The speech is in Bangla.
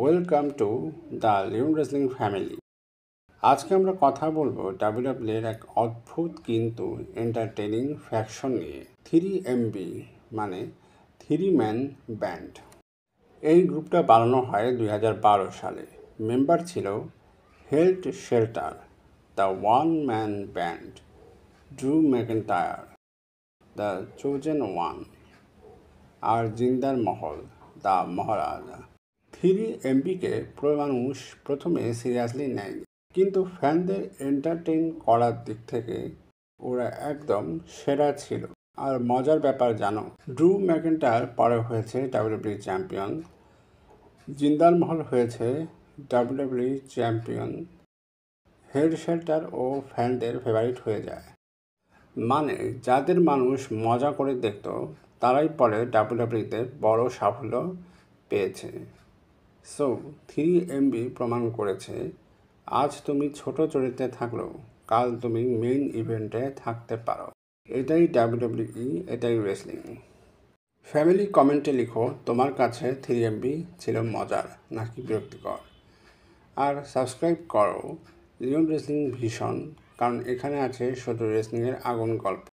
Welcome to the Leon wrestling family. আজকে আমরা কথা বলবো ডাব্লিউডাব্লিউ এর এক অদ্ভুত কিন্তু এন্টারটেইনিং ফ্যাকশন নিয়ে, 3MB মানে 3 ম্যান ব্যান্ড। এই গ্রুপটা বানানো হয় 2012 সালে। মেম্বার ছিল Heath Slater, the 1 man band, Drew McIntyre, the chosen one, আর জিন্দার মহল, দ্য মহারাজা। 3MBকে মানুষ প্রথমে সিরিয়াসলি নেয়নি, কিন্তু ফ্যানদের এন্টারটেইন করার দিক থেকে ওরা একদম সেরা ছিল। আর মজার ব্যাপার জানো, ড্রু ম্যাকইন্টায়ার পরে হয়েছে ডাব্লিউডাব্লিউ চ্যাম্পিয়ন, জিন্দাল মহল হয়েছে ডাব্লিউডাব্লিউ চ্যাম্পিয়ন, হেড শেল্টার ও ফ্যানদের ফেভারিট হয়ে যায়। মানে যাদের মানুষ মজা করে দেখত তারাই পরে ডাব্লিউডাব্লিউতে বড় সাফল্য পেয়েছে। সো 3MB প্রমাণ করেছে, আজ তুমি ছোট চরিত্রে থাকলেও কাল তুমি মেইন ইভেন্টে থাকতে পারো। এটাই ডাব্লিউডাব্লিউ, এটাই রেসলিং। ফ্যামিলি কমেন্টে লিখো তোমার কাছে 3MB ছিল মজার নাকি বিরক্তিকর। আর সাবস্ক্রাইব করো লিওন রেসলিং ভিশন, কারণ এখানে আছে শুধু রেসলিংয়ের আগুন গল্প।